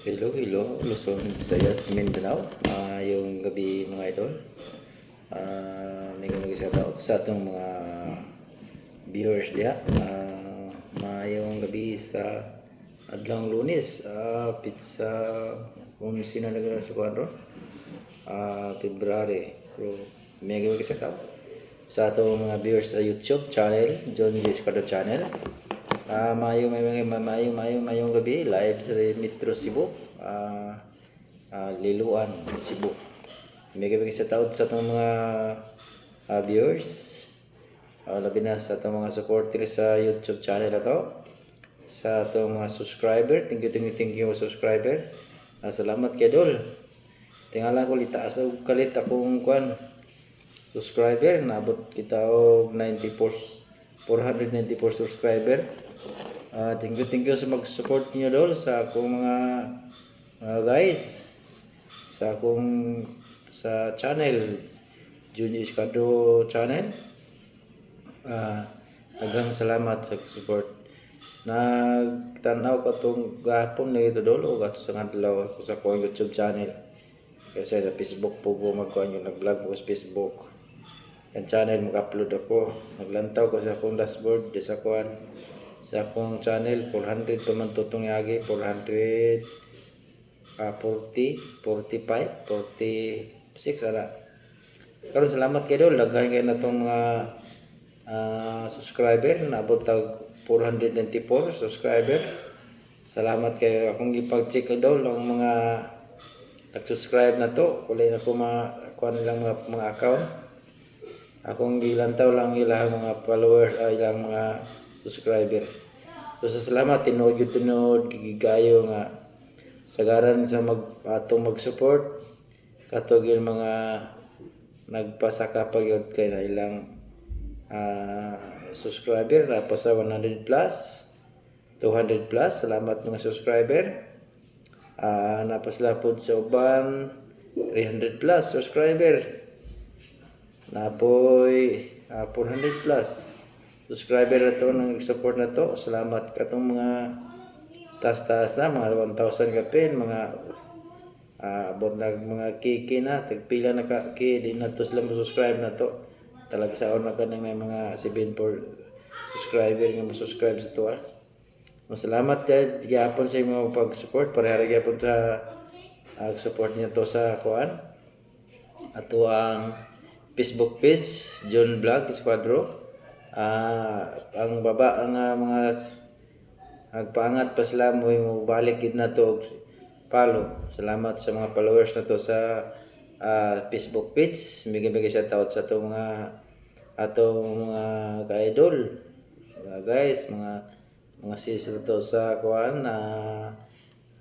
Hello, hello, Luzon, Visayas, Mindanao. Yung gabi mga idol. May mag-shoutout sa atong mga viewers diya. Mayong gabi sa adlang Lunes. Pizza, kung sino nagano sa kwadro. February. Pero may mag-shoutout sa atong mga viewers sa YouTube channel, John J. Escado channel. Mayong gabi live sa Metro Cebu, Liluan, Cebu. May gabi sa taod sa itong mga viewers, labi na sa itong mga supporters sa YouTube channel na to, sa itong mga subscriber. Thank you subscriber. Salamat kay Dol. Tingala ko litaas og kalit akong kwan subscriber, nabot kita og 494 subscriber. Thank you sa mag-support niyo Dol sa akong mga guys sa akong sa channel Junior Escado channel. Daghang salamat sa support. Nagtanaw ko tong gahapon na ito Dol o gato sa adlaw ko sa akong YouTube channel. Kasi sa Facebook po magkuhan yung nag-vlog ko sa Facebook. Yung channel mag-upload ako. Naglantaw ko sa akong dashboard di sa kuhan sa akong channel 400 pa man tutong yagi 440 45 46 ala. Karon salamat kayo Dol, daghan kayo na tong mga subscriber, naabot tag 494 subscriber. Salamat kayo akong gipag-check Dol ang mga nag-subscribe na to. Kulay na ko kuha nilang mga account. Akong gilantaw lang ilang mga followers, ilang mga subscriber. So sa salamat tinod gigayo nga sagaran sa atong mag-support katog yung mga nagpasaka pagyod kay na ilang subscriber na pa sa 100 plus 200 plus. Salamat mga subscriber. Napasla pod sa uban 300 plus subscriber. Napoy 400 plus subscriber na to nang support na to. Salamat katong mga taas-taas na mga 1,000 kapin, mga abot na mga kiki na tagpila na ka ki di na to sila mo subscribe na to. Talagsaon na kanang may mga 7 subscriber nga mo subscribe sa to. Masalamat kay gyapon sa imong pag-support, parehara gyapon sa support niyo to sa kuan ato ang Facebook page John Vlog Esquadro. Ang baba ang mga nagpaangat pa sila mo balik gid na to follow. Salamat sa mga followers na to sa Facebook page. Bigay sa tawad sa to mga atong mga ka-idol, mga guys, mga sis to sa kuan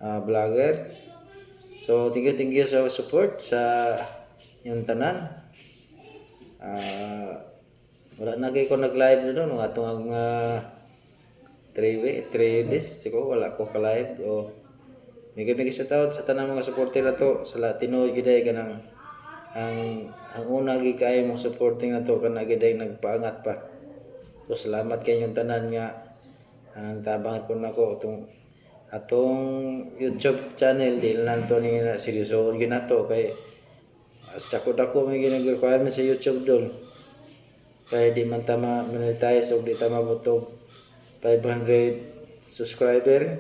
vlogger. So thank you sa support sa yung tanan. Wala na kay ko nag-live na doon nga itong 3 days siguro wala ko ka-live o may sa taon sa tanang mga supporter na to sa Latino giday kanang ang una gikay mong supporting na to kana giday nagpaangat pa. So salamat kay yung tanan nga ang tabang ko nako atong YouTube channel di lang to ni seryoso ginato kay hasta ko may ginag-requirement sa YouTube doon. Kaya di man tama monetize o di tama butog 500 subscriber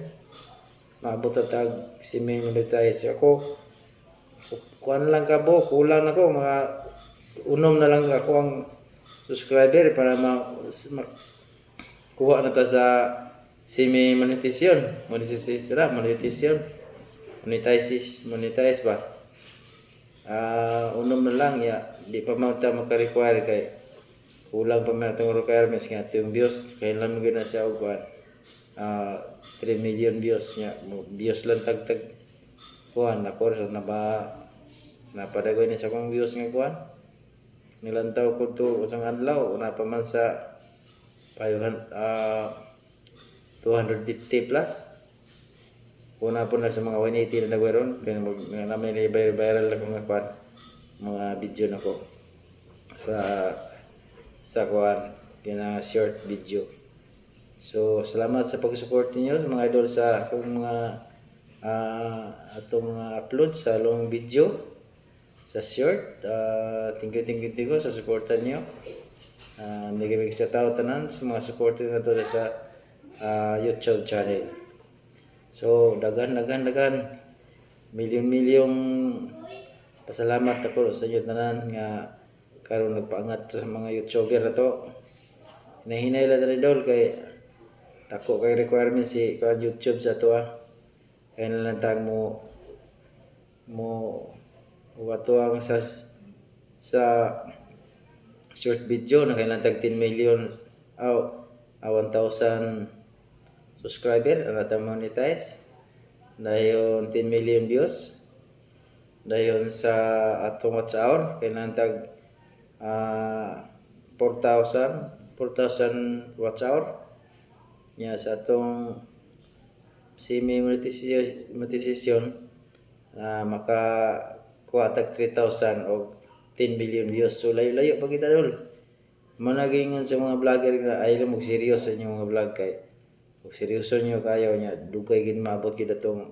maabot tag si may monetize ako kuan lang ka bo kulang nako mga unom na lang ako ang subscriber para kuha na ta sa semi monetize ba unom na lang ya di pa man ta maka-require kay kulang pa man itong requirements nga ito yung views kailan mo gina siya og 3 million views nya views lang tagtag kuan ako na ba napadagoy ni sa kong views nga kuan nilantaw ko to usang adlaw na pa man sa 250 plus una po na sa mga 180 na nagweron kaya namin viral lang mga kuan mga video nako sa kuan kina short video. So salamat sa pag-support niyo sa mga idol sa akong mga atong mga upload sa long video, sa short. Thank you sa suporta niyo. Nagibig sa tao tanan sa mga supporter na to sa YouTube channel. So dagan milyon pasalamat ako sa inyo tanan nga karon nagpaangat sa mga YouTuber na to. Hinahinay lang na idol kay ako kay requirement si YouTube sa to kaya nalantang mo watuang sa short video na kailan tag 10 million 1,000 subscriber ang natin monetize dayon 10 million views dayon sa atong watch hour kailan tag 4,000 watch hour nya sa atong semi monetization makakuha tag 3,000 o 10 billion views. So layo-layo pa kita dol. Managingon sa mga vlogger nga ay lang seryoso sa inyong mga vlog kay kung seryoso nyo kayo nya dugay gid maabot gid atong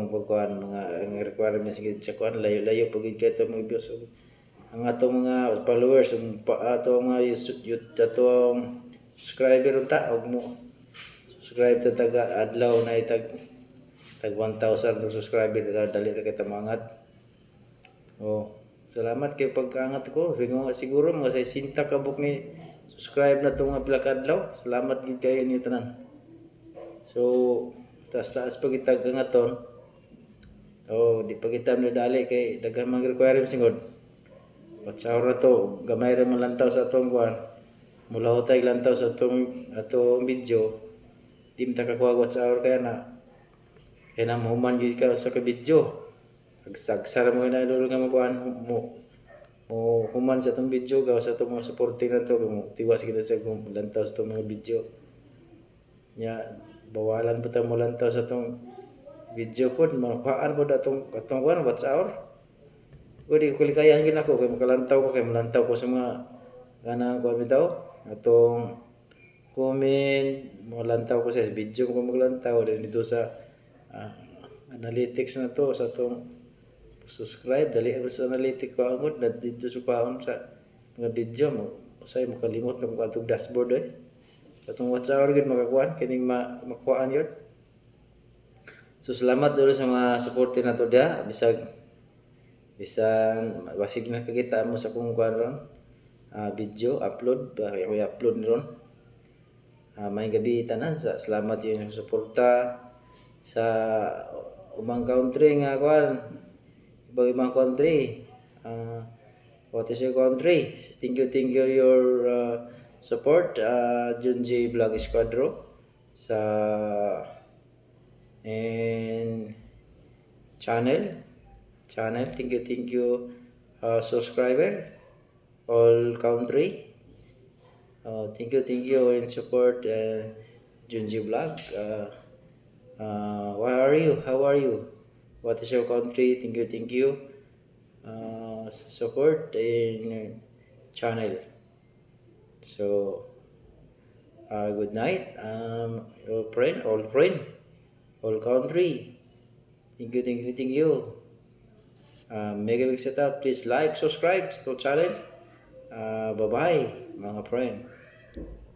pagkuhan mga requirements gid sa kuan layo-layo pa gid kay mga views. So, ang atong mga followers atong mga atong subscriber unta og mo subscribe ta tag adlaw na tag 1,000 subscriber dali ra kita mangat. Salamat kay pagkaangat ko. Siguro mga 60 kabuk ni subscribe na itong mga adlaw. Salamat gid kayo niyo tanan. So, taas pa kita gangaton. Di pa kita dali kay daghan mga requirements ngod. Watch hour na to, gamay ra man lantaw sa atong kuan. Mula hutay lantaw sa atong video. Di ta kakuha watch hour kaya na human gid ka sa video. Sagsara mo na idol nga makuan mo human sa itong video gawa sa itong mga supporting na ito tiwas kita sa lantaw sa itong mga video nya bawalan po tayo mo lantaw sa itong video po makuhaan po na itong kuan watch hour di ko likayan gina ko kay makalantaw ko kay malantaw ko sa mga ganang kuan bitaw atong comment malantaw ko sa video ko maglantaw dito sa analytics na to sa itong subscribe dali sa analytics ko angod dito sa paon sa mga video mo usay makalimot na mo atong dashboard atong watch hour gid makakuan kining makuhaan yun. So salamat dito sa mga supporter na to dia bisan wasig na kakita mo sa kung kuan ron video upload i-upload ron may gabi tanan sa salamat yung suporta sa umang country nga kuan ibang country what is your country. Thank you your support Junji Vlog Squadro sa and channel thank you subscriber all country thank you and support Junji Vlog where are you, how are you, what is your country. Thank you support in channel. So good night all friend all country. Thank you mega big setup. Please like subscribe to channel. Bye bye mga friend.